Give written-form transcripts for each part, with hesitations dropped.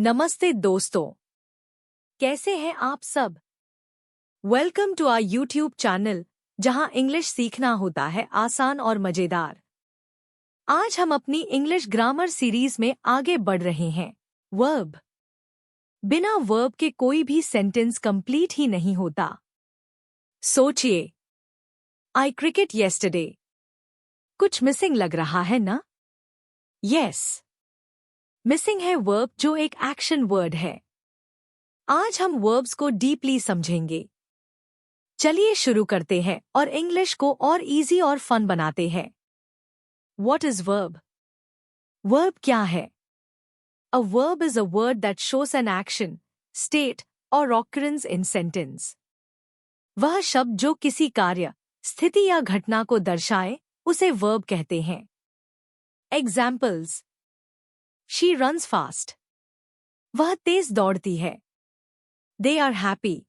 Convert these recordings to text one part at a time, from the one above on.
नमस्ते दोस्तों, कैसे हैं आप सब। Welcome to our YouTube channel जहां इंग्लिश सीखना होता है आसान और मजेदार। आज हम अपनी इंग्लिश ग्रामर सीरीज में आगे बढ़ रहे हैं। वर्ब। बिना वर्ब के कोई भी सेंटेंस कंप्लीट ही नहीं होता। सोचिए, आई क्रिकेट येस्टरडे। कुछ मिसिंग लग रहा है ना? यस, मिसिंग है वर्ब जो एक एक्शन वर्ड है। आज हम वर्ब्स को डीपली समझेंगे। चलिए शुरू करते हैं और इंग्लिश को और इजी और फन बनाते हैं। What is verb? Verb क्या है? A verb is a word that shows an action, state or occurrence in sentence. वह शब्द जो किसी कार्य, स्थिति या घटना को दर्शाए, उसे verb कहते हैं। Examples: She runs fast. वह तेज दौड़ती है। They are happy.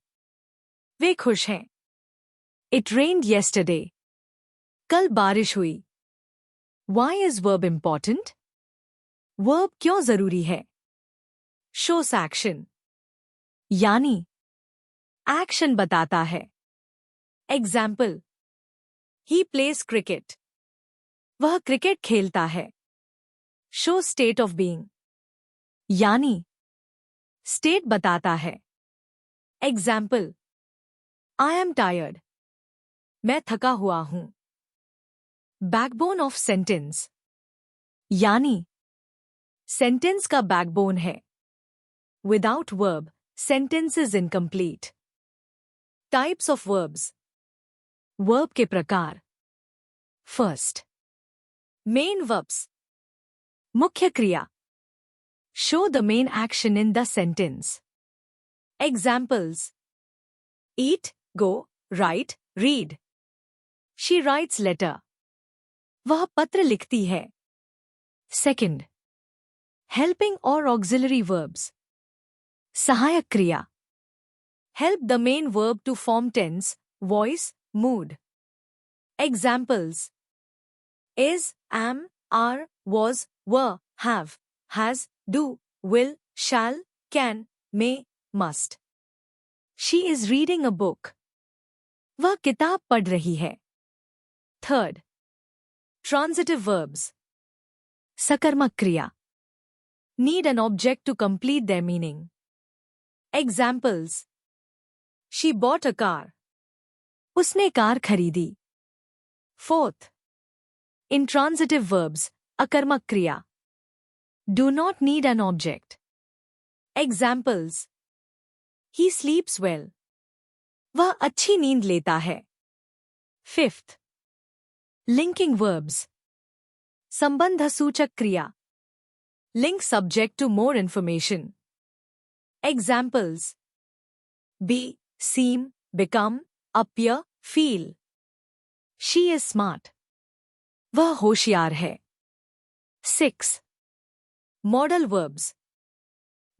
वे खुश हैं। It rained yesterday. कल बारिश हुई। Why is verb important? Verb क्यों जरूरी है? Shows action. यानी एक्शन बताता है। Example: He plays cricket. वह क्रिकेट खेलता है। Show state of being. यानी स्टेट बताता है। Example: I am tired. मैं थका हुआ हूं। Backbone of sentence. यानी सेंटेंस का बैकबोन है। Without verb, sentence is incomplete. Types of verbs. Verb के प्रकार। First, main verbs. मुख्य क्रिया। Show the main action in the sentence. Examples: Eat, go, write, read. She writes letter. वह पत्र लिखती है। Second, helping or auxiliary verbs. सहायक क्रिया। Help the main verb to form tense, voice, mood. Examples: is, am, are, was, were, have, has, do, will, shall, can, may, must. She is reading a book. वह किताब पढ़ रही है। Third, transitive verbs. सकर्मक क्रिया। Need an object to complete their meaning. Examples: She bought a car. उसने car खरीदी। Fourth, intransitive verbs. अकर्मक क्रिया। Do not need an object. Examples: He sleeps well. वह अच्छी नींद लेता है। Fifth, linking verbs. संबंध सूचक क्रिया। Link subject to more information. Examples: be, seem, become, appear, feel. She is smart. वह होशियार है। 6. Modal verbs.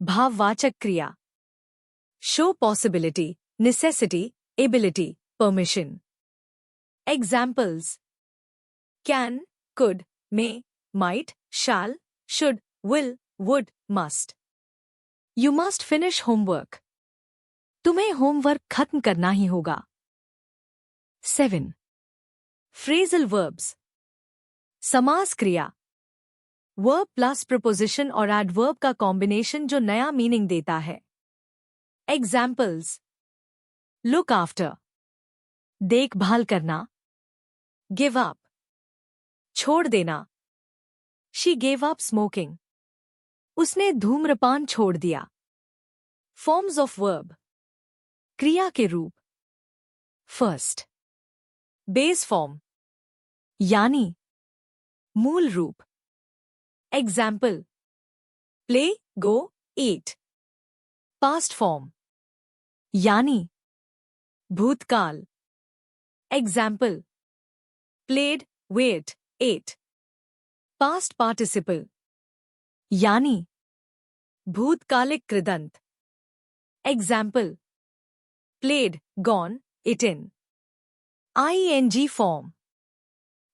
भाववाचक क्रिया। Show possibility, necessity, ability, permission. Examples: can, could, may, might, shall, should, will, would, must. You must finish homework. तुम्हें homework खत्म करना ही होगा। 7. Phrasal verbs. समास क्रिया। Verb plus preposition और adverb का कॉम्बिनेशन जो नया मीनिंग देता है। Examples: look after. देखभाल करना। Give up. छोड़ देना। She gave up smoking. उसने धूम्रपान छोड़ दिया। Forms of verb. क्रिया के रूप। First, base form. यानी मूल रूप। Example: play, go, eat. Past form. यानी भूतकाल। Example: played, wait, ate. Past participle. यानी भूतकालिक कृदंत। Example: played, gone, eaten. ing form.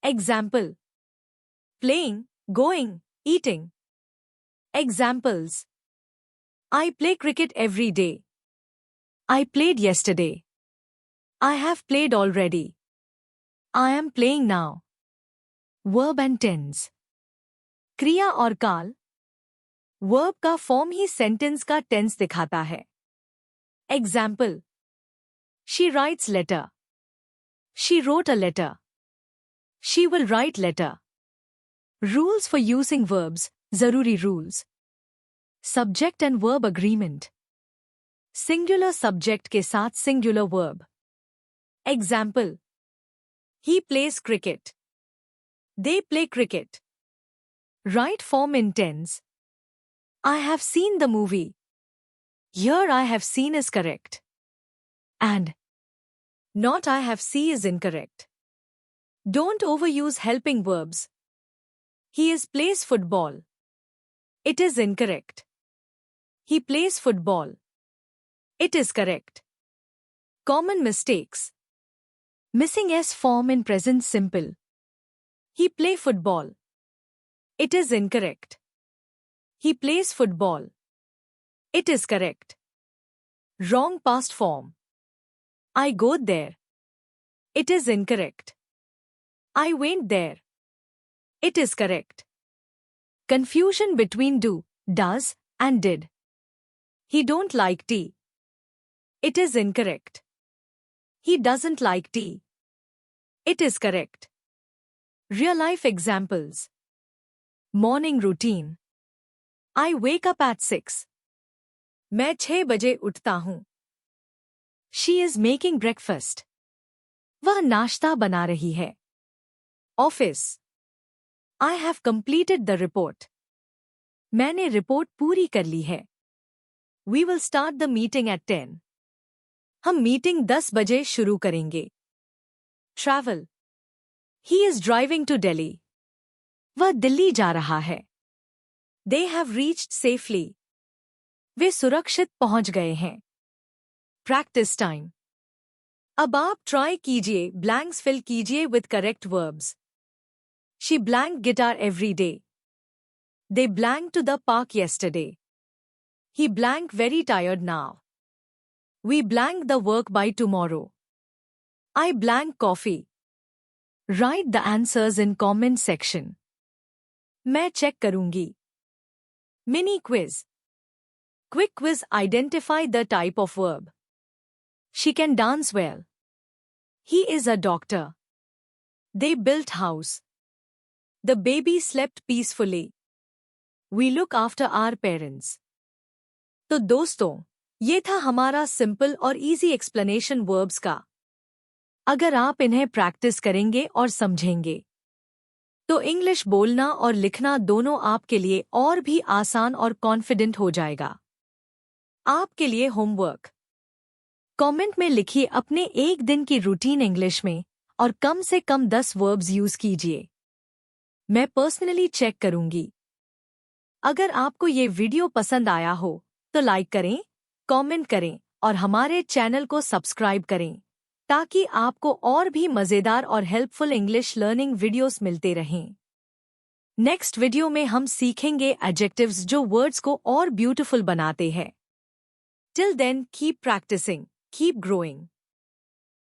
Example: playing, going, eating. Examples: I play cricket every day. I played yesterday. I have played already. I am playing now. Verb and tense. क्रिया और काल. Verb का form ही sentence का tense दिखाता है. Example. She writes letter. She wrote a letter. She will write letter. Rules for using verbs. ज़रूरी rules. Subject and verb agreement. Singular subject के साथ singular verb. Example. He plays cricket. They play cricket. Right form in tense. I have seen the movie. Here I have seen is correct. And not I have seen is incorrect. Don't overuse helping verbs. He plays football. It is incorrect. He plays football. It is correct. Common mistakes. Missing S form in present simple. He play football. It is incorrect. He plays football. It is correct. Wrong past form. I go there. It is incorrect. I went there. It is correct. Confusion between do, does, and did. He don't like tea. It is incorrect. He doesn't like tea. It is correct. Real-life examples. Morning routine. I wake up at 6. मैं 6 बजे उठता हूँ. She is making breakfast. वह नाश्ता बना रही है. Office. I have completed the report. मैंने रिपोर्ट पूरी कर ली है. We will start the meeting at 10. हम मीटिंग 10 बजे शुरू करेंगे. Travel. He is driving to Delhi. वह दिल्ली जा रहा है. They have reached safely. वे सुरक्षित पहुंच गए हैं. Practice time. अब आप ट्राई कीजिए, ब्लैंक्स फिल कीजिए with correct verbs. She blanked guitar every day. They blanked to the park yesterday. He blanked very tired now. We blank the work by tomorrow. I blank coffee. Write the answers in comment section. मैं check करूंगी. Mini quiz. Quick quiz. Identify the type of verb. She can dance well. He is a doctor. They built house. The baby slept peacefully. We look after our parents. तो दोस्तों, ये था हमारा simple और easy explanation verbs का. अगर आप इन्हें प्रैक्टिस करेंगे और समझेंगे तो इंग्लिश बोलना और लिखना दोनों आपके लिए और भी आसान और कॉन्फिडेंट हो जाएगा. आपके लिए होमवर्क. कमेंट में लिखिए अपने एक दिन की रूटीन इंग्लिश में और कम से कम 10 वर्ब्स यूज कीजिए. मैं पर्सनली चेक करूंगी. अगर आपको ये वीडियो पसंद आया हो तो लाइक करें, कमेंट करें और हमारे चैनल को सब्सक्राइब करें ताकि आपको और भी मज़ेदार और हेल्पफुल इंग्लिश लर्निंग वीडियोस मिलते रहें. नेक्स्ट वीडियो में हम सीखेंगे एडजेक्टिव्स जो वर्ड्स को और ब्यूटीफुल बनाते हैं. Till then keep practising, keep growing.